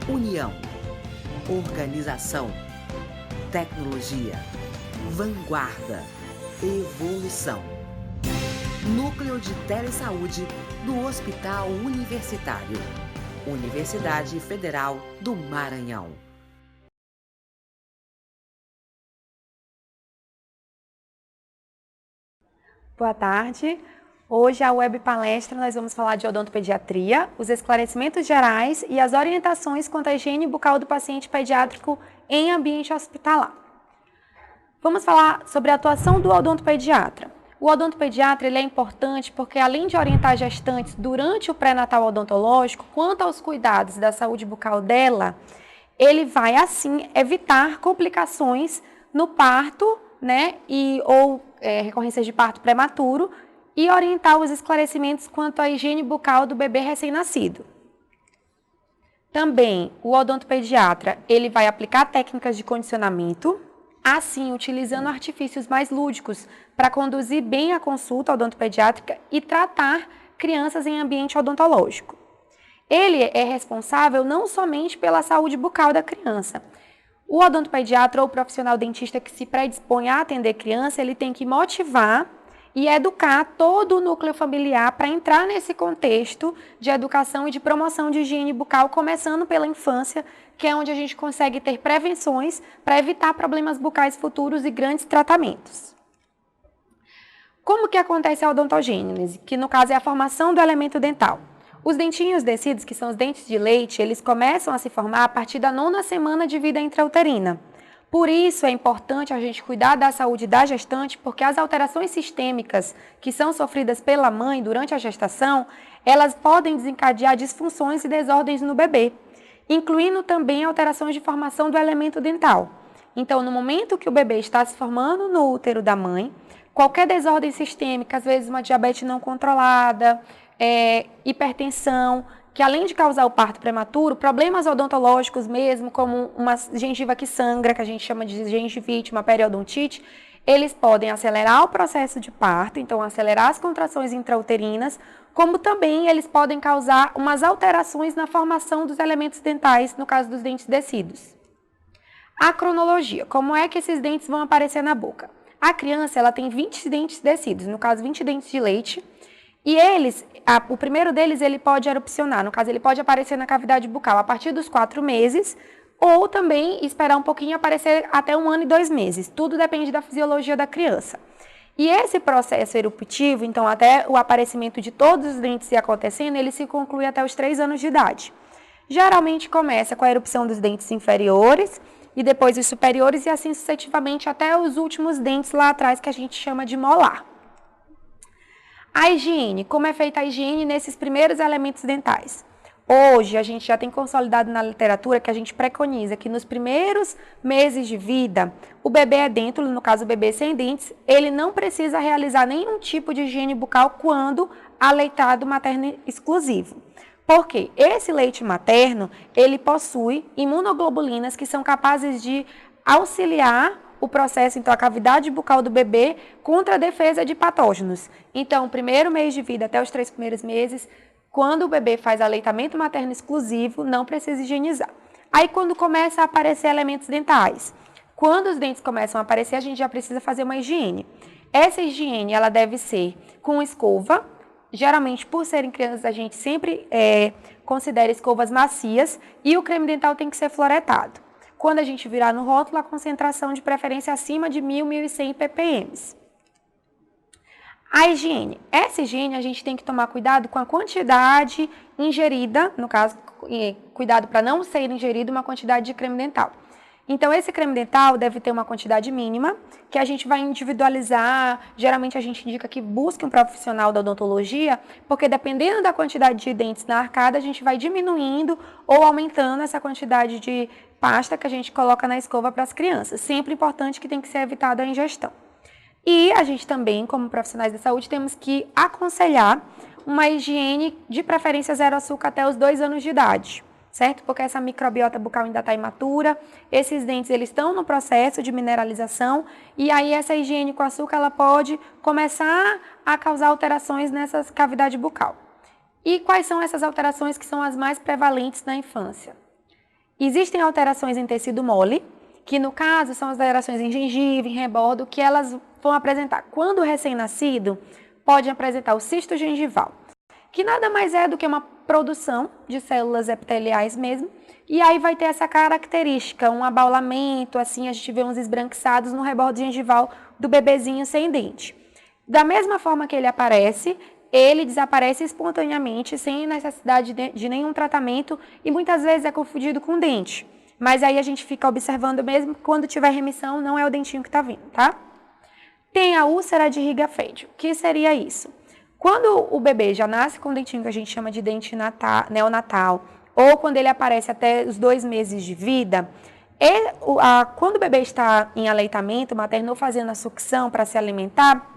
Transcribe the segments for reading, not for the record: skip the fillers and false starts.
União, organização, tecnologia, vanguarda, evolução. Núcleo de Telesaúde do Hospital Universitário. Universidade Federal do Maranhão. Boa tarde. Hoje, a web palestra, nós vamos falar de odontopediatria, os esclarecimentos gerais e as orientações quanto à higiene bucal do paciente pediátrico em ambiente hospitalar. Vamos falar sobre a atuação do odontopediatra. O odontopediatra ele é importante porque, além de orientar gestantes durante o pré-natal odontológico, quanto aos cuidados da saúde bucal dela, ele vai, assim, evitar complicações no parto, ou recorrências de parto prematuro, e orientar os esclarecimentos quanto à higiene bucal do bebê recém-nascido. Também, o odontopediatra ele vai aplicar técnicas de condicionamento, assim, utilizando artifícios mais lúdicos para conduzir bem a consulta odontopediátrica e tratar crianças em ambiente odontológico. Ele é responsável não somente pela saúde bucal da criança. O odontopediatra ou o profissional dentista que se predispõe a atender criança, ele tem que motivar e educar todo o núcleo familiar para entrar nesse contexto de educação e de promoção de higiene bucal, começando pela infância, que é onde a gente consegue ter prevenções para evitar problemas bucais futuros e grandes tratamentos. Como que acontece a odontogênese, que no caso é a formação do elemento dental? Os dentinhos descidos, que são os dentes de leite, eles começam a se formar a partir da 9ª semana de vida intrauterina. Por isso, é importante a gente cuidar da saúde da gestante, porque as alterações sistêmicas que são sofridas pela mãe durante a gestação, elas podem desencadear disfunções e desordens no bebê, incluindo também alterações de formação do elemento dental. Então, no momento que o bebê está se formando no útero da mãe, qualquer desordem sistêmica, às vezes uma diabetes não controlada, hipertensão, que além de causar o parto prematuro, problemas odontológicos mesmo, como uma gengiva que sangra, que a gente chama de gengivite, uma periodontite, eles podem acelerar o processo de parto, então acelerar as contrações intrauterinas, como também eles podem causar umas alterações na formação dos elementos dentais, no caso dos dentes descidos. A cronologia, como é que esses dentes vão aparecer na boca? A criança ela tem 20 dentes descidos, no caso 20 dentes de leite, e o primeiro deles ele pode erupcionar, no caso ele pode aparecer na cavidade bucal a partir dos 4 meses, ou também esperar um pouquinho e aparecer até 1 ano e 2 meses, tudo depende da fisiologia da criança. E esse processo eruptivo, então até o aparecimento de todos os dentes se acontecendo, ele se conclui até os 3 anos de idade. Geralmente começa com a erupção dos dentes inferiores, e depois os superiores, e assim sucessivamente até os últimos dentes lá atrás, que a gente chama de molar. A higiene, como é feita a higiene nesses primeiros elementos dentais? Hoje, a gente já tem consolidado na literatura que a gente preconiza que nos primeiros meses de vida, o bebê é dentro, no caso o bebê sem dentes, ele não precisa realizar nenhum tipo de higiene bucal quando aleitado materno exclusivo. Por quê? Esse leite materno, ele possui imunoglobulinas que são capazes de auxiliar o processo, então, a cavidade bucal do bebê contra a defesa de patógenos. Então, o primeiro mês de vida até os 3 primeiros meses, quando o bebê faz aleitamento materno exclusivo, não precisa higienizar. Aí, quando começa a aparecer elementos dentais, quando os dentes começam a aparecer, a gente já precisa fazer uma higiene. Essa higiene, ela deve ser com escova. Geralmente, por serem crianças, a gente sempre considera escovas macias e o creme dental tem que ser fluoretado. Quando a gente virar no rótulo, a concentração de preferência acima de 1.000, 1.100 ppm. A higiene. Essa higiene a gente tem que tomar cuidado com a quantidade ingerida, no caso, cuidado para não ser ingerido uma quantidade de creme dental. Então, esse creme dental deve ter uma quantidade mínima, que a gente vai individualizar. Geralmente, a gente indica que busque um profissional da odontologia, porque dependendo da quantidade de dentes na arcada, a gente vai diminuindo ou aumentando essa quantidade de pasta que a gente coloca na escova para as crianças. Sempre importante que tem que ser evitada a ingestão. E a gente também, como profissionais da saúde, temos que aconselhar uma higiene de preferência 0 açúcar até os 2 anos de idade. Certo? Porque essa microbiota bucal ainda está imatura, esses dentes eles estão no processo de mineralização e aí essa higiene com açúcar ela pode começar a causar alterações nessa cavidade bucal. E quais são essas alterações que são as mais prevalentes na infância? Existem alterações em tecido mole, que no caso são as alterações em gengiva, em rebordo, que elas vão apresentar. Quando o recém-nascido, pode apresentar o cisto gengival, que nada mais é do que uma produção de células epiteliais mesmo, e aí vai ter essa característica, um abaulamento, assim, a gente vê uns esbranquiçados no rebordo gengival do bebezinho sem dente. Da mesma forma que ele desaparece espontaneamente, sem necessidade de nenhum tratamento, e muitas vezes é confundido com dente. Mas aí a gente fica observando mesmo, quando tiver remissão, não é o dentinho que está vindo, tá? Tem a úlcera de Rieger-Feld. O que seria isso? Quando o bebê já nasce com o dentinho que a gente chama de dente neonatal, ou quando ele aparece até os 2 meses de vida, quando o bebê está em aleitamento materno ou fazendo a sucção para se alimentar,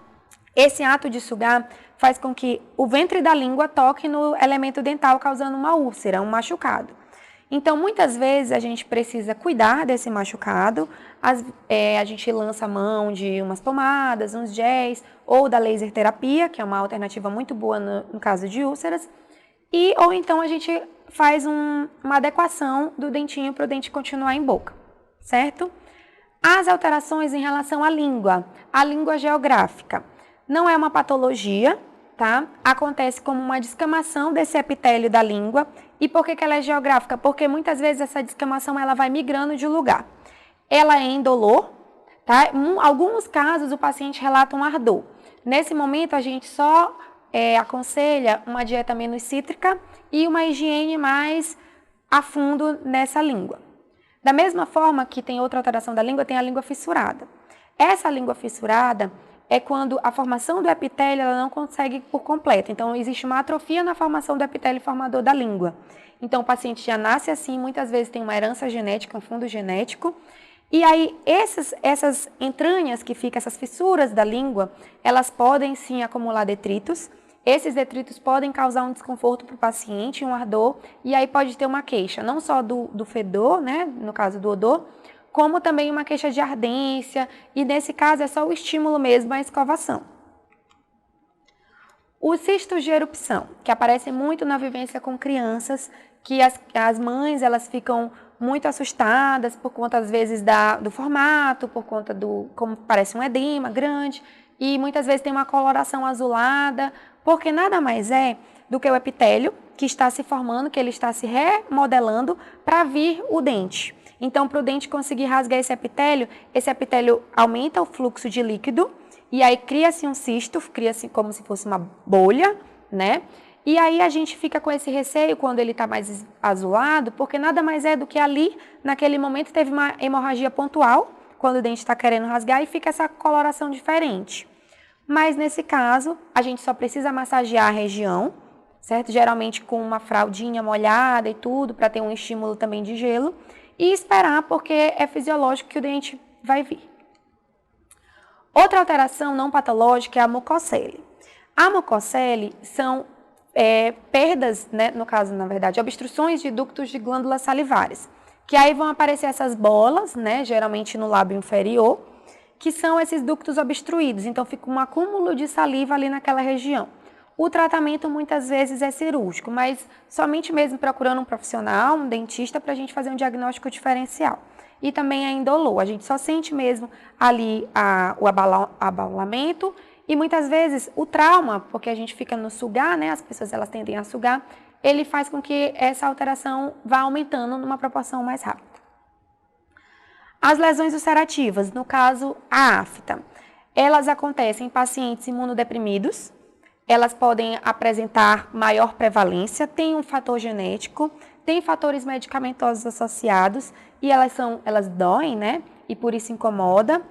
esse ato de sugar faz com que o ventre da língua toque no elemento dental, causando uma úlcera, um machucado. Então, muitas vezes, a gente precisa cuidar desse machucado, a gente lança a mão de umas pomadas, uns géis, ou da laser terapia, que é uma alternativa muito boa no caso de úlceras, ou então a gente faz uma adequação do dentinho para o dente continuar em boca, certo? As alterações em relação à língua, a língua geográfica, não é uma patologia, tá? Acontece como uma descamação desse epitélio da língua. E por que ela é geográfica? Porque muitas vezes essa descamação ela vai migrando de lugar. Ela é indolor, tá? Em alguns casos o paciente relata um ardor. Nesse momento a gente só aconselha uma dieta menos cítrica e uma higiene mais a fundo nessa língua. Da mesma forma que tem outra alteração da língua, tem a língua fissurada. Essa língua fissurada é quando a formação do epitélio ela não consegue por completo. Então, existe uma atrofia na formação do epitélio formador da língua. Então, o paciente já nasce assim, muitas vezes tem uma herança genética, um fundo genético. E aí, essas entranhas que ficam, essas fissuras da língua, elas podem sim acumular detritos. Esses detritos podem causar um desconforto para o paciente, um ardor, e aí pode ter uma queixa, não só do fedor, né, no caso do odor, como também uma queixa de ardência, e nesse caso é só o estímulo mesmo, a escovação. Os cistos de erupção, que aparecem muito na vivência com crianças, que as mães elas ficam muito assustadas por conta, às vezes, do formato, por conta como parece um edema grande, e muitas vezes tem uma coloração azulada, porque nada mais é do que o epitélio que está se formando, que ele está se remodelando para vir o dente. Então, para o dente conseguir rasgar esse epitélio aumenta o fluxo de líquido e aí cria-se um cisto, cria-se como se fosse uma bolha, né? E aí a gente fica com esse receio quando ele está mais azulado, porque nada mais é do que ali, naquele momento, teve uma hemorragia pontual, quando o dente está querendo rasgar e fica essa coloração diferente. Mas nesse caso, a gente só precisa massagear a região, certo? Geralmente com uma fraldinha molhada e tudo, para ter um estímulo também de gelo. E esperar, porque é fisiológico que o dente vai vir. Outra alteração não patológica é a mucocele. A mucocele são perdas, né, no caso, na verdade, obstruções de ductos de glândulas salivares, que aí vão aparecer essas bolas, né, geralmente no lábio inferior, que são esses ductos obstruídos. Então, fica um acúmulo de saliva ali naquela região. O tratamento muitas vezes é cirúrgico, mas somente mesmo procurando um profissional, um dentista, para a gente fazer um diagnóstico diferencial. E também é indolor, a gente só sente mesmo ali o abaulamento e muitas vezes o trauma, porque a gente fica no sugar, né? As pessoas elas tendem a sugar, ele faz com que essa alteração vá aumentando numa proporção mais rápida. As lesões ulcerativas, no caso a afta, elas acontecem em pacientes imunodeprimidos. Elas podem apresentar maior prevalência, tem um fator genético, tem fatores medicamentosos associados e elas doem, né? E por isso incomoda.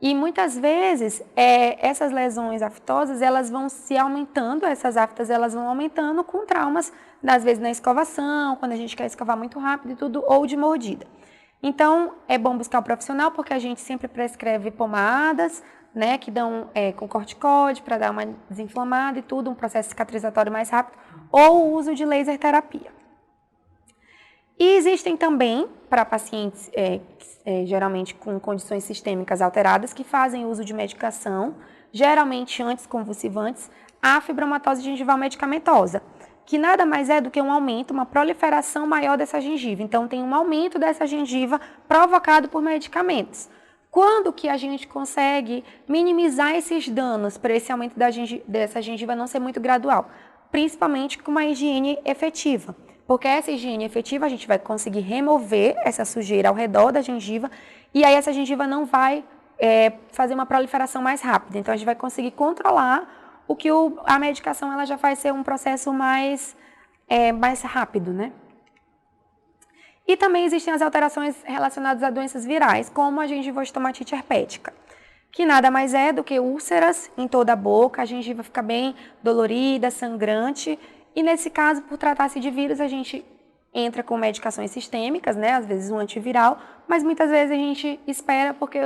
E muitas vezes essas lesões aftosas elas vão se aumentando, essas aftas elas vão aumentando com traumas, às vezes na escovação, quando a gente quer escovar muito rápido e tudo, ou de mordida. Então é bom buscar um profissional porque a gente sempre prescreve pomadas, né, que dão com corticóide para dar uma desinflamada e tudo, um processo cicatrizatório mais rápido, ou o uso de laser terapia. E existem também, para pacientes geralmente com condições sistêmicas alteradas, que fazem uso de medicação, geralmente anticonvulsivantes, a fibromatose gengival medicamentosa, que nada mais é do que um aumento, uma proliferação maior dessa gengiva. Então, tem um aumento dessa gengiva provocado por medicamentos. Quando que a gente consegue minimizar esses danos para esse aumento dessa gengiva não ser muito gradual? Principalmente com uma higiene efetiva. Porque essa higiene efetiva a gente vai conseguir remover essa sujeira ao redor da gengiva e aí essa gengiva não vai fazer uma proliferação mais rápida. Então, a gente vai conseguir controlar o que a medicação ela já vai ser um processo mais rápido, né? E também existem as alterações relacionadas a doenças virais, como a gengivostomatite herpética, que nada mais é do que úlceras em toda a boca, a gengiva fica bem dolorida, sangrante, e nesse caso, por tratar-se de vírus, a gente entra com medicações sistêmicas, né? Às vezes um antiviral, mas muitas vezes a gente espera porque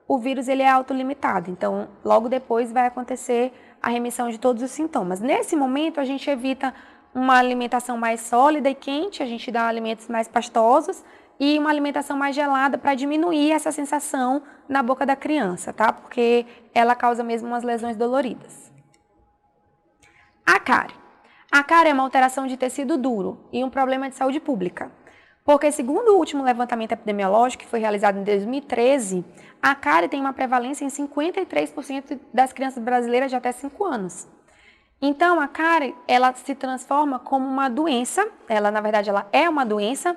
o vírus ele é autolimitado, então logo depois vai acontecer a remissão de todos os sintomas. Nesse momento, a gente evita uma alimentação mais sólida e quente, a gente dá alimentos mais pastosos e uma alimentação mais gelada para diminuir essa sensação na boca da criança, tá? Porque ela causa mesmo umas lesões doloridas. A cárie. A cárie é uma alteração de tecido duro e um problema de saúde pública. Porque, segundo o último levantamento epidemiológico, que foi realizado em 2013, a cárie tem uma prevalência em 53% das crianças brasileiras de até 5 anos. Então, a cárie, ela se transforma como uma doença, na verdade, ela é uma doença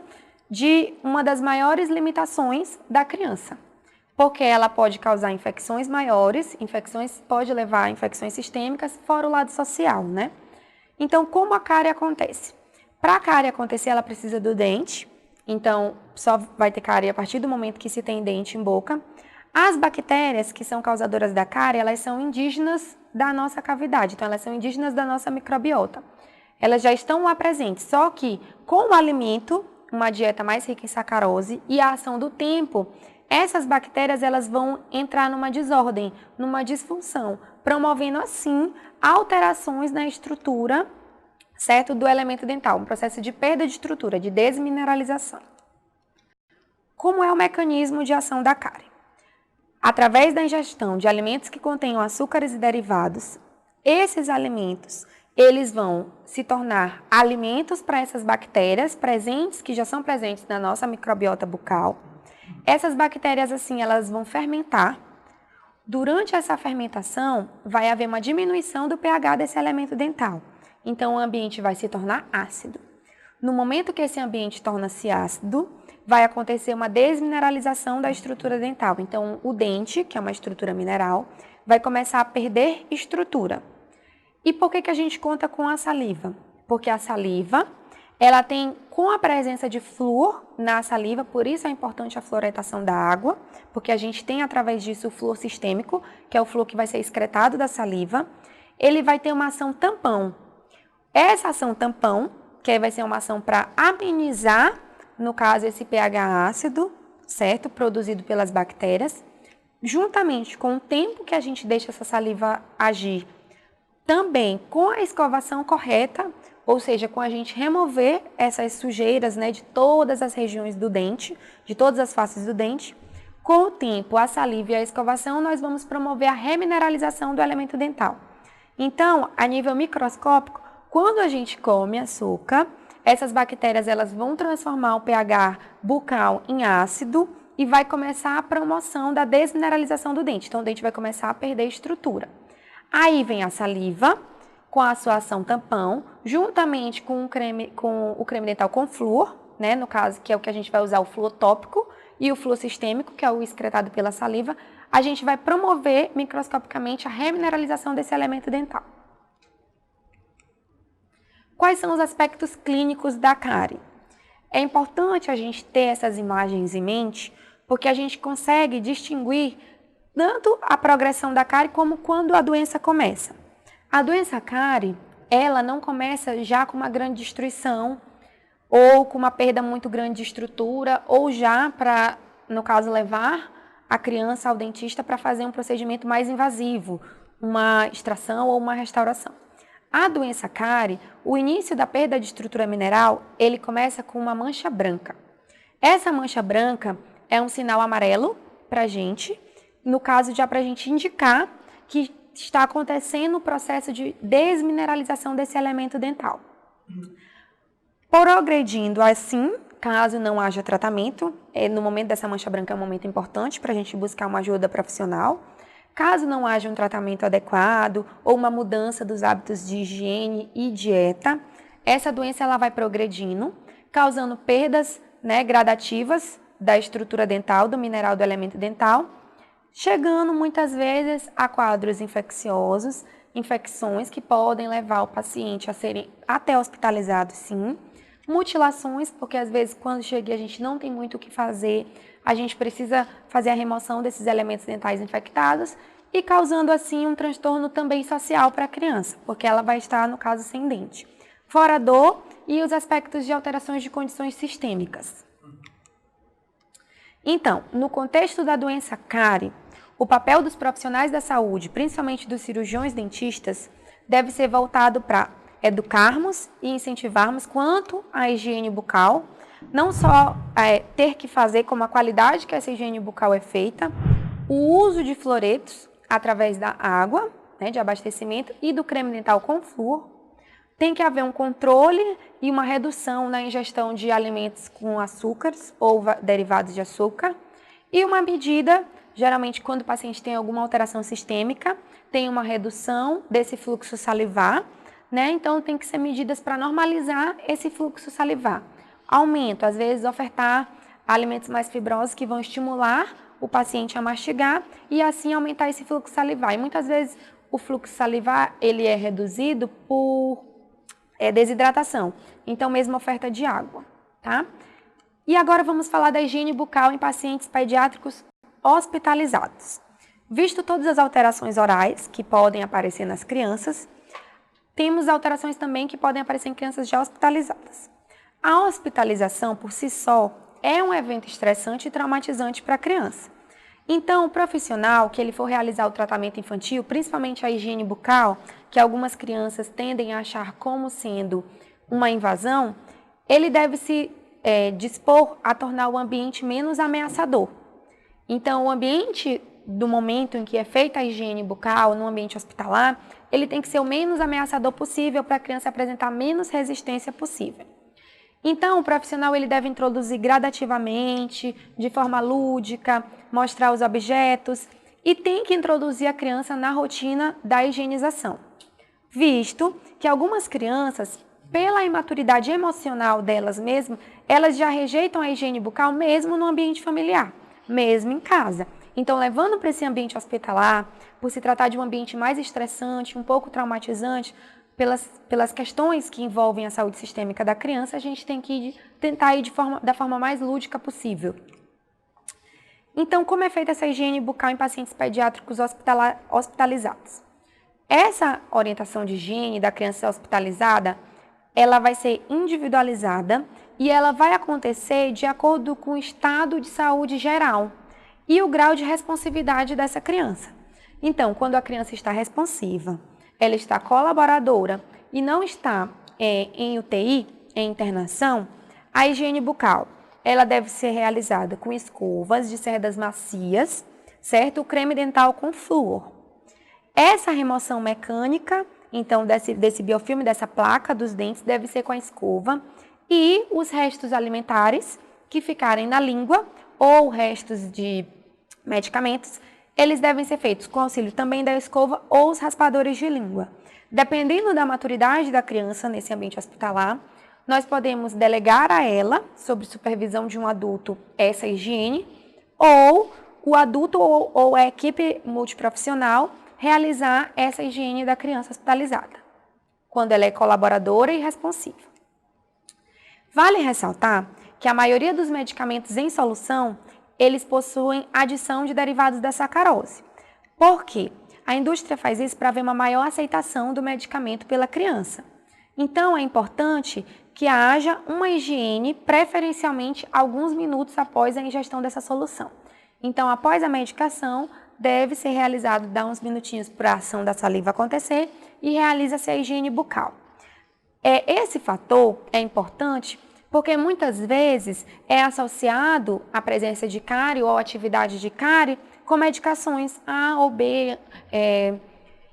de uma das maiores limitações da criança. Porque ela pode causar infecções maiores, pode levar a infecções sistêmicas, fora o lado social, né? Então, como a cárie acontece? Para a cárie acontecer, ela precisa do dente. Então, só vai ter cárie a partir do momento que se tem dente em boca. As bactérias que são causadoras da cárie, elas são indígenas da nossa cavidade. Então, elas são indígenas da nossa microbiota. Elas já estão lá presentes. Só que, com o alimento, uma dieta mais rica em sacarose e a ação do tempo, essas bactérias elas vão entrar numa desordem, numa disfunção, promovendo, assim, alterações na estrutura, certo, do elemento dental, um processo de perda de estrutura, de desmineralização. Como é o mecanismo de ação da cárie? Através da ingestão de alimentos que contenham açúcares e derivados, esses alimentos, eles vão se tornar alimentos para essas bactérias presentes, que já são presentes na nossa microbiota bucal. Essas bactérias, assim, elas vão fermentar. Durante essa fermentação, vai haver uma diminuição do pH desse elemento dental. Então, o ambiente vai se tornar ácido. No momento que esse ambiente torna-se ácido, vai acontecer uma desmineralização da estrutura dental. Então, o dente, que é uma estrutura mineral, vai começar a perder estrutura. E por que a gente conta com a saliva? Porque a saliva, ela tem, com a presença de flúor na saliva, por isso é importante a fluoretação da água, porque a gente tem através disso o flúor sistêmico, que é o flúor que vai ser excretado da saliva, ele vai ter uma ação tampão. Essa ação tampão, que vai ser uma ação para amenizar, no caso, esse pH ácido, certo? Produzido pelas bactérias, juntamente com o tempo que a gente deixa essa saliva agir, também com a escovação correta, ou seja, com a gente remover essas sujeiras, né, de todas as regiões do dente, de todas as faces do dente, com o tempo, a saliva e a escovação, nós vamos promover a remineralização do elemento dental. Então, a nível microscópico, quando a gente come açúcar, essas bactérias elas vão transformar o pH bucal em ácido e vai começar a promoção da desmineralização do dente. Então, o dente vai começar a perder estrutura. Aí vem a saliva, com a sua ação tampão, juntamente com o creme dental com flúor, né, no caso, que é o que a gente vai usar, o flúor tópico, e o flúor sistêmico, que é o excretado pela saliva, a gente vai promover microscopicamente a remineralização desse elemento dental. Quais são os aspectos clínicos da cárie? É importante a gente ter essas imagens em mente, porque a gente consegue distinguir tanto a progressão da cárie como quando a doença começa. A doença cárie, ela não começa já com uma grande destruição, ou com uma perda muito grande de estrutura, ou já para, no caso, levar a criança ao dentista para fazer um procedimento mais invasivo, uma extração ou uma restauração. A doença cárie, o início da perda de estrutura mineral, ele começa com uma mancha branca. Essa mancha branca é um sinal amarelo para a gente, no caso já para a gente indicar que está acontecendo o processo de desmineralização desse elemento dental. Progredindo assim, caso não haja tratamento, no momento dessa mancha branca é um momento importante para a gente buscar uma ajuda profissional. Caso não haja um tratamento adequado ou uma mudança dos hábitos de higiene e dieta, essa doença ela vai progredindo, causando perdas, né, gradativas da estrutura dental, do mineral do elemento dental, chegando muitas vezes a quadros infecciosos, infecções que podem levar o paciente a serem até hospitalizados, sim. Mutilações, porque às vezes quando chega a gente não tem muito o que fazer, a gente precisa fazer a remoção desses elementos dentais infectados e causando assim um transtorno também social para a criança, porque ela vai estar, no caso, sem dente. Fora a dor e os aspectos de alterações de condições sistêmicas. Então, no contexto da doença cárie, o papel dos profissionais da saúde, principalmente dos cirurgiões dentistas, deve ser voltado para educarmos e incentivarmos quanto à higiene bucal, não só ter que fazer como a qualidade que essa higiene bucal é feita, o uso de fluoretos através da água, né, de abastecimento e do creme dental com flúor. Tem que haver um controle e uma redução na ingestão de alimentos com açúcares ou derivados de açúcar e uma medida, geralmente quando o paciente tem alguma alteração sistêmica, tem uma redução desse fluxo salivar, né? Então, tem que ser medidas para normalizar esse fluxo salivar. Aumento, às vezes, ofertar alimentos mais fibrosos que vão estimular o paciente a mastigar e assim aumentar esse fluxo salivar. E muitas vezes o fluxo salivar ele é reduzido por desidratação. Então, mesmo oferta de água, tá? E agora vamos falar da higiene bucal em pacientes pediátricos hospitalizados. Visto todas as alterações orais que podem aparecer nas crianças, temos alterações também que podem aparecer em crianças já hospitalizadas. A hospitalização, por si só, é um evento estressante e traumatizante para a criança. Então, o profissional que ele for realizar o tratamento infantil, principalmente a higiene bucal, que algumas crianças tendem a achar como sendo uma invasão, ele deve se dispor a tornar o ambiente menos ameaçador. Então, o ambiente do momento em que é feita a higiene bucal no ambiente hospitalar, ele tem que ser o menos ameaçador possível para a criança apresentar menos resistência possível. Então, o profissional ele deve introduzir gradativamente, de forma lúdica, mostrar os objetos e tem que introduzir a criança na rotina da higienização. Visto que algumas crianças, pela imaturidade emocional delas mesmas, elas já rejeitam a higiene bucal mesmo no ambiente familiar, mesmo em casa. Então, levando para esse ambiente hospitalar, por se tratar de um ambiente mais estressante, um pouco traumatizante, pelas questões que envolvem a saúde sistêmica da criança, a gente tem que tentar ir da forma mais lúdica possível. Então, como é feita essa higiene bucal em pacientes pediátricos hospitalizados? Essa orientação de higiene da criança hospitalizada, ela vai ser individualizada e ela vai acontecer de acordo com o estado de saúde geral e o grau de responsividade dessa criança. Então, quando a criança está responsiva, ela está colaboradora e não está em UTI, em internação, a higiene bucal, ela deve ser realizada com escovas de cerdas macias, certo? O creme dental com flúor. Essa remoção mecânica, então, desse biofilme, dessa placa dos dentes, deve ser com a escova e os restos alimentares que ficarem na língua ou restos de medicamentos, eles devem ser feitos com auxílio também da escova ou os raspadores de língua. Dependendo da maturidade da criança nesse ambiente hospitalar, nós podemos delegar a ela, sob supervisão de um adulto, essa higiene, ou o adulto ou a equipe multiprofissional realizar essa higiene da criança hospitalizada, quando ela é colaboradora e responsiva. Vale ressaltar que a maioria dos medicamentos em solução, eles possuem adição de derivados da sacarose. Por quê? A indústria faz isso para haver uma maior aceitação do medicamento pela criança. Então, é importante que haja uma higiene, preferencialmente alguns minutos após a ingestão dessa solução. Então, após a medicação, deve ser realizado, dar uns minutinhos para a ação da saliva acontecer e realiza-se a higiene bucal. Esse fator é importante porque muitas vezes é associado à presença de cárie ou atividade de cárie com medicações A ou B,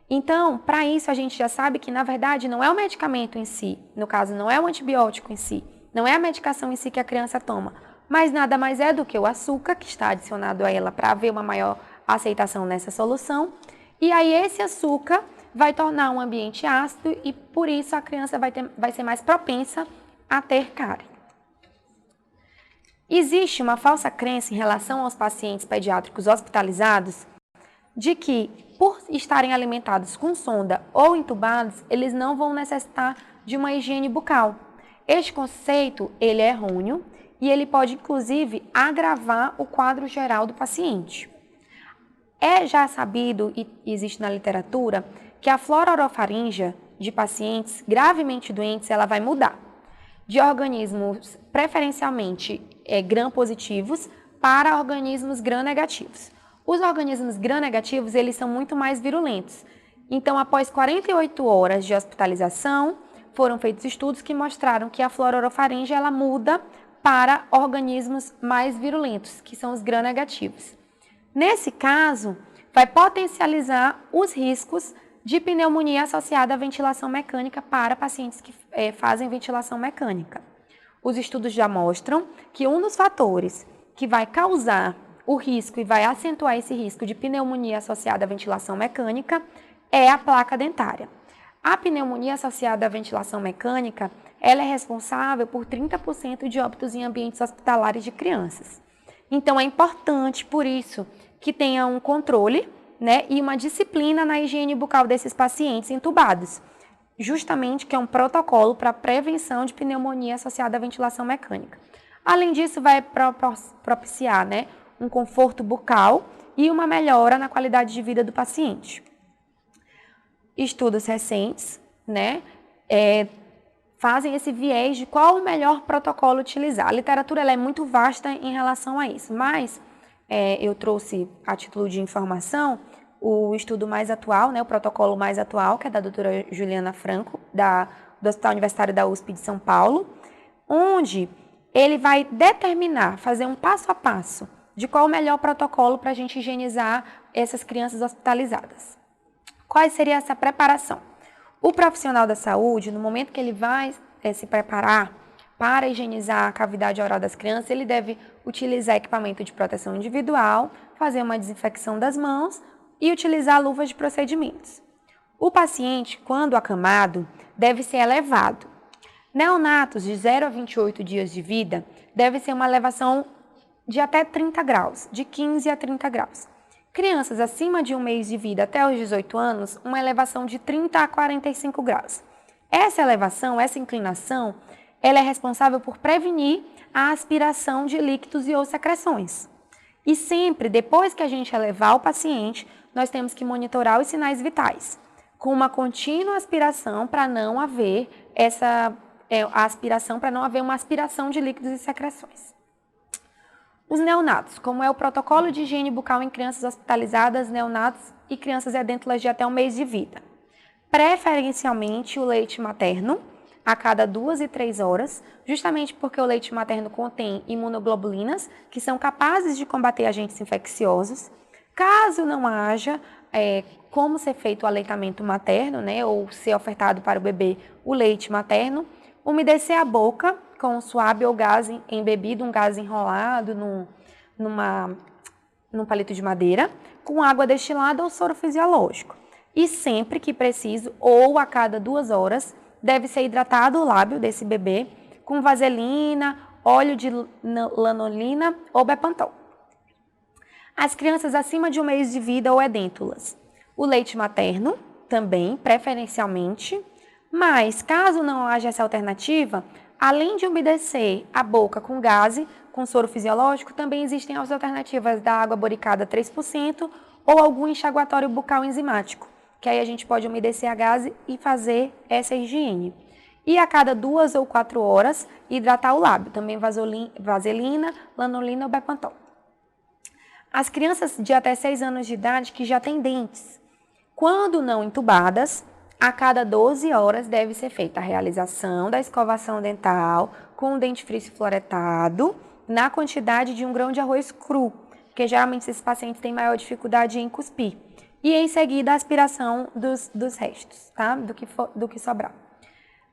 Então, para isso, a gente já sabe que, na verdade, não é o medicamento em si, no caso, não é o antibiótico em si, não é a medicação em si que a criança toma, mas nada mais é do que o açúcar que está adicionado a ela para haver uma maior aceitação nessa solução. E aí, esse açúcar vai tornar um ambiente ácido e, por isso, a criança vai ser mais propensa a ter cárie. Existe uma falsa crença em relação aos pacientes pediátricos hospitalizados de que, por estarem alimentados com sonda ou entubados, eles não vão necessitar de uma higiene bucal. Este conceito, ele é errôneo e ele pode, inclusive, agravar o quadro geral do paciente. É já sabido e existe na literatura que a flora orofaríngea de pacientes gravemente doentes, ela vai mudar de organismos preferencialmente gram-positivos para organismos gram-negativos. Os organismos gram-negativos, eles são muito mais virulentos. Então, após 48 horas de hospitalização, foram feitos estudos que mostraram que a flora orofaríngea ela muda para organismos mais virulentos, que são os gram-negativos. Nesse caso, vai potencializar os riscos de pneumonia associada à ventilação mecânica para pacientes que fazem ventilação mecânica. Os estudos já mostram que um dos fatores que vai causar o risco e vai acentuar esse risco de pneumonia associada à ventilação mecânica é a placa dentária. A pneumonia associada à ventilação mecânica, ela é responsável por 30% de óbitos em ambientes hospitalares de crianças. Então, é importante, por isso, que tenha um controle, né, e uma disciplina na higiene bucal desses pacientes entubados, justamente que é um protocolo para prevenção de pneumonia associada à ventilação mecânica. Além disso, vai propiciar, né, um conforto bucal e uma melhora na qualidade de vida do paciente. Estudos recentes, né, fazem esse viés de qual o melhor protocolo utilizar. A literatura ela é muito vasta em relação a isso, mas eu trouxe a título de informação o estudo mais atual, né, o protocolo mais atual, que é da doutora Juliana Franco, do Hospital Universitário da USP de São Paulo, onde ele vai determinar, fazer um passo a passo de qual o melhor protocolo para a gente higienizar essas crianças hospitalizadas. Qual seria essa preparação? O profissional da saúde, no momento que ele vai se preparar para higienizar a cavidade oral das crianças, ele deve utilizar equipamento de proteção individual, fazer uma desinfecção das mãos e utilizar luvas de procedimentos. O paciente, quando acamado, deve ser elevado. Neonatos de 0 a 28 dias de vida deve ser uma elevação de até 30 graus, de 15 a 30 graus. Crianças acima de 1 mês de vida até os 18 anos, uma elevação de 30 a 45 graus. Essa elevação, essa inclinação, ela é responsável por prevenir a aspiração de líquidos e ou secreções. E sempre, depois que a gente elevar o paciente, nós temos que monitorar os sinais vitais, com uma contínua aspiração para não haver uma aspiração de líquidos e secreções. Os neonatos, como é o protocolo de higiene bucal em crianças hospitalizadas, neonatos e crianças edêntulas de até 1 mês de vida. Preferencialmente o leite materno, a cada 2 e 3 horas, justamente porque o leite materno contém imunoglobulinas, que são capazes de combater agentes infecciosos. Caso não haja como ser feito o aleitamento materno, né, ou ser ofertado para o bebê o leite materno, umedecer a boca com suave ou gás embebido, um gás enrolado num palito de madeira, com água destilada ou soro fisiológico. E sempre que preciso, ou a cada 2 horas, deve ser hidratado o lábio desse bebê com vaselina, óleo de lanolina ou Bepantol. As crianças acima de 1 mês de vida ou edêntulas. O leite materno, também, preferencialmente, mas caso não haja essa alternativa, além de umedecer a boca com gaze, com soro fisiológico, também existem as alternativas da água boricada 3% ou algum enxaguatório bucal enzimático, que aí a gente pode umedecer a gaze e fazer essa higiene. E a cada 2 ou 4 horas, hidratar o lábio, também vaselina, lanolina ou Bepantol. As crianças de até 6 anos de idade que já têm dentes, quando não entubadas, a cada 12 horas deve ser feita a realização da escovação dental com o dentifrício fluoretado na quantidade de 1 grão de arroz cru, porque geralmente esses pacientes têm maior dificuldade em cuspir. e em seguida a aspiração dos restos, tá? Do que sobrar.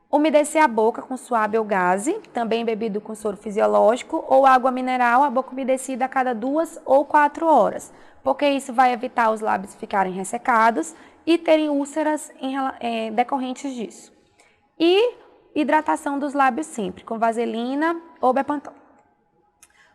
Umedecer a boca com suave ou gaze, também bebido com soro fisiológico, ou água mineral, a boca umedecida a cada 2 ou 4 horas, porque isso vai evitar os lábios ficarem ressecados e terem úlceras decorrentes disso. E hidratação dos lábios sempre, com vaselina ou Bepantol.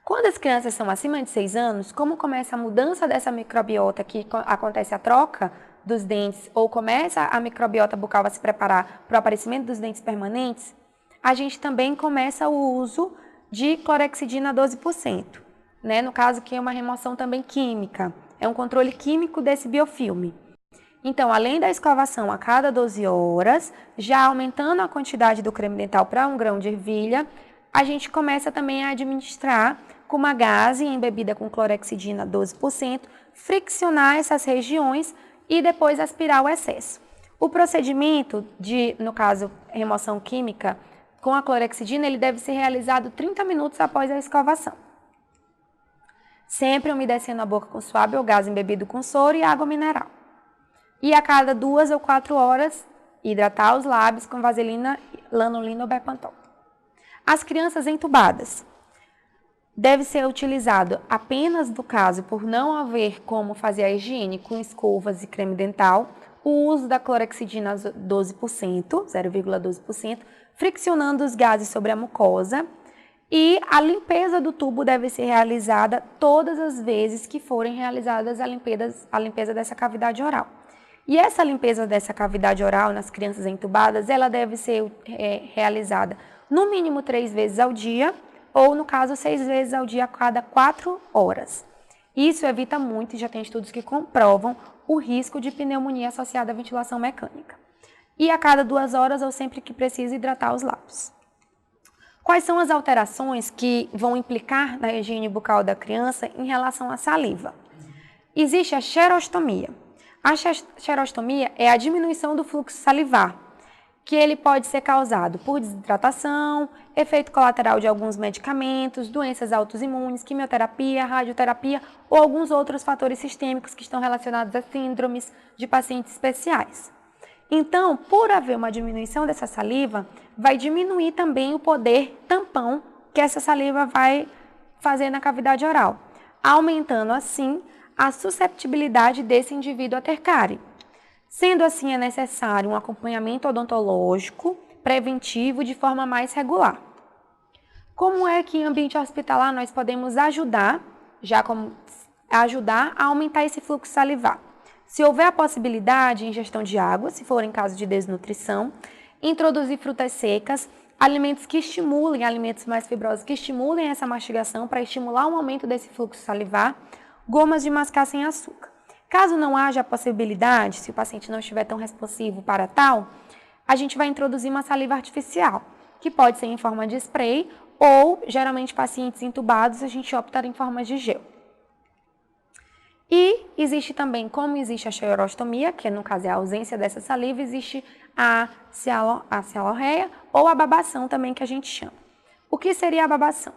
Quando as crianças são acima de 6 anos, como começa a mudança dessa microbiota, que acontece a troca dos dentes, ou começa a microbiota bucal a se preparar para o aparecimento dos dentes permanentes, a gente também começa o uso de clorexidina 12%, né? No caso que é uma remoção também química, é um controle químico desse biofilme. Então, além da escovação a cada 12 horas, já aumentando a quantidade do creme dental para 1 grão de ervilha, a gente começa também a administrar com uma gaze embebida com clorexidina 12%, friccionar essas regiões e depois aspirar o excesso. O procedimento no caso, remoção química com a clorexidina, ele deve ser realizado 30 minutos após a escovação. Sempre umedecendo a boca com suave ou gás embebido com soro e água mineral. E a cada 2 ou 4 horas, hidratar os lábios com vaselina, lanolina ou Bepantol. As crianças entubadas. Deve ser utilizado apenas no caso por não haver como fazer a higiene com escovas e creme dental, o uso da clorexidina 12%, 0,12%, friccionando os gases sobre a mucosa, e a limpeza do tubo deve ser realizada todas as vezes que forem realizadas a limpeza dessa cavidade oral. E essa limpeza dessa cavidade oral nas crianças entubadas, ela deve ser realizada no mínimo 3 vezes ao dia, ou no caso 6 vezes ao dia a cada 4 horas. Isso evita muito, e já tem estudos que comprovam, o risco de pneumonia associada à ventilação mecânica. E a cada 2 horas ou sempre que precisa hidratar os lábios. Quais são as alterações que vão implicar na higiene bucal da criança em relação à saliva? Existe a xerostomia. A xerostomia é a diminuição do fluxo salivar, que ele pode ser causado por desidratação, efeito colateral de alguns medicamentos, doenças autoimunes, quimioterapia, radioterapia ou alguns outros fatores sistêmicos que estão relacionados a síndromes de pacientes especiais. Então, por haver uma diminuição dessa saliva, vai diminuir também o poder tampão que essa saliva vai fazer na cavidade oral, aumentando assim a susceptibilidade desse indivíduo a ter cárie. Sendo assim, é necessário um acompanhamento odontológico preventivo de forma mais regular. Como é que em ambiente hospitalar nós podemos ajudar a aumentar esse fluxo salivar? Se houver a possibilidade, ingestão de água, se for em caso de desnutrição, introduzir frutas secas, alimentos mais fibrosos que estimulem essa mastigação para estimular um aumento desse fluxo salivar, gomas de mascar sem açúcar. Caso não haja a possibilidade, se o paciente não estiver tão responsivo para tal, a gente vai introduzir uma saliva artificial, que pode ser em forma de spray ou, geralmente, pacientes entubados, a gente opta em forma de gel. E existe também, como existe a xerostomia, que no caso é a ausência dessa saliva, existe a cialorreia ou a babação também, que a gente chama. O que seria a babação?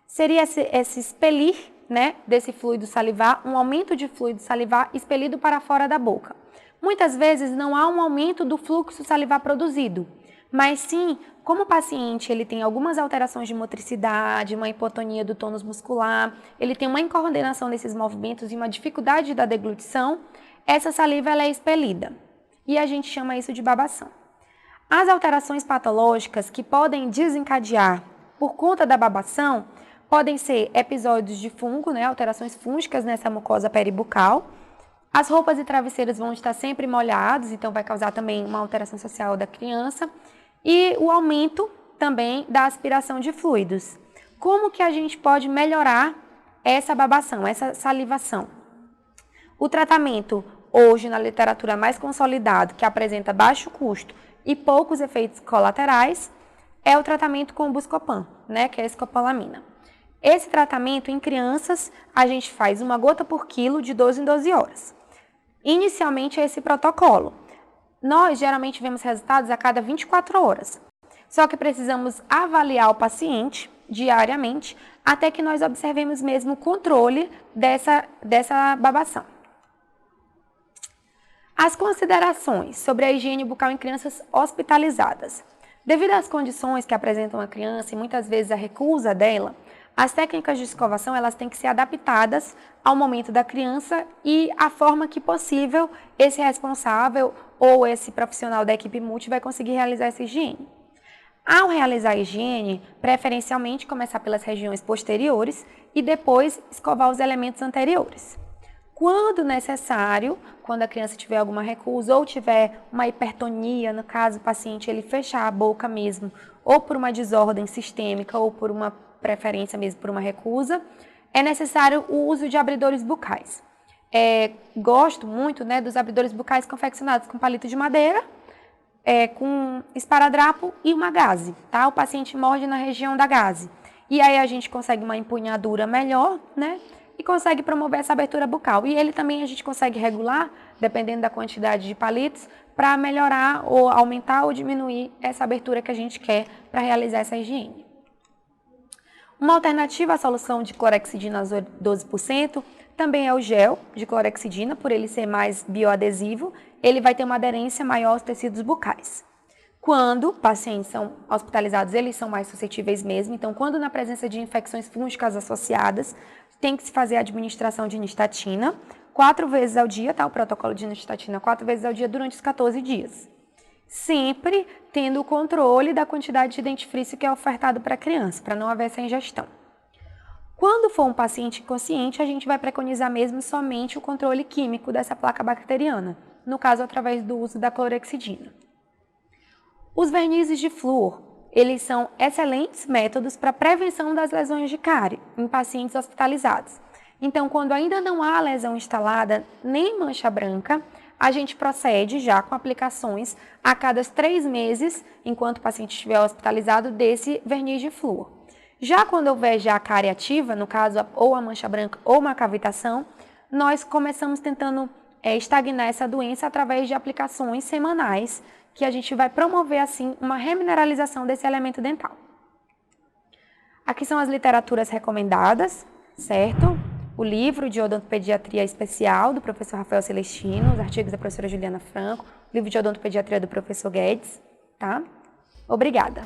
Seria esse expelir, né, desse fluido salivar, um aumento de fluido salivar expelido para fora da boca. Muitas vezes não há um aumento do fluxo salivar produzido, mas sim, como o paciente ele tem algumas alterações de motricidade, uma hipotonia do tônus muscular, ele tem uma incoordenação desses movimentos e uma dificuldade da deglutição, essa saliva ela é expelida e a gente chama isso de babação. As alterações patológicas que podem desencadear por conta da babação podem ser episódios de fungo, né, alterações fúngicas nessa mucosa peribucal. As roupas e travesseiros vão estar sempre molhados, então vai causar também uma alteração social da criança. E o aumento também da aspiração de fluidos. Como que a gente pode melhorar essa babação, essa salivação? O tratamento, hoje na literatura mais consolidado, que apresenta baixo custo e poucos efeitos colaterais, é o tratamento com o Buscopan, né, que é a escopolamina. Esse tratamento em crianças, a gente faz 1 gota por quilo de 12 em 12 horas. Inicialmente é esse protocolo. Nós geralmente vemos resultados a cada 24 horas. Só que precisamos avaliar o paciente diariamente até que nós observemos mesmo o controle dessa babação. As considerações sobre a higiene bucal em crianças hospitalizadas. Devido às condições que apresentam a criança e muitas vezes a recusa dela, as técnicas de escovação elas têm que ser adaptadas ao momento da criança e a forma que possível esse responsável ou esse profissional da equipe multi vai conseguir realizar essa higiene. Ao realizar a higiene, preferencialmente começar pelas regiões posteriores e depois escovar os elementos anteriores. Quando necessário, quando a criança tiver alguma recusa ou tiver uma hipertonia, no caso o paciente ele fechar a boca mesmo, ou por uma desordem sistêmica ou por uma preferência mesmo por uma recusa, é necessário o uso de abridores bucais. Gosto muito dos abridores bucais confeccionados com palito de madeira, com esparadrapo e uma gaze, tá? O paciente morde na região da gaze. E aí a gente consegue uma empunhadura melhor, e consegue promover essa abertura bucal. E ele também a gente consegue regular, dependendo da quantidade de palitos, para melhorar ou aumentar ou diminuir essa abertura que a gente quer para realizar essa higiene. Uma alternativa à solução de clorexidina 12% também é o gel de clorexidina, por ele ser mais bioadesivo, ele vai ter uma aderência maior aos tecidos bucais. Quando pacientes são hospitalizados, eles são mais suscetíveis mesmo, então quando na presença de infecções fúngicas associadas, tem que se fazer a administração de nistatina 4 vezes ao dia, tá? O protocolo de nistatina 4 vezes ao dia durante os 14 dias. Sempre tendo o controle da quantidade de dentifrício que é ofertado para a criança, para não haver essa ingestão. Quando for um paciente inconsciente, a gente vai preconizar mesmo somente o controle químico dessa placa bacteriana, no caso através do uso da clorexidina. Os vernizes de flúor, eles são excelentes métodos para prevenção das lesões de cárie em pacientes hospitalizados. Então, quando ainda não há lesão instalada nem mancha branca, a gente procede já com aplicações a cada 3 meses, enquanto o paciente estiver hospitalizado, desse verniz de flúor. Já quando houver já a cárie ativa, no caso ou a mancha branca ou uma cavitação, nós começamos tentando estagnar essa doença através de aplicações semanais, que a gente vai promover, assim, uma remineralização desse elemento dental. Aqui são as literaturas recomendadas, certo? O livro de odontopediatria especial do professor Rafael Celestino, os artigos da professora Juliana Franco, o livro de odontopediatria do professor Guedes, tá? Obrigada.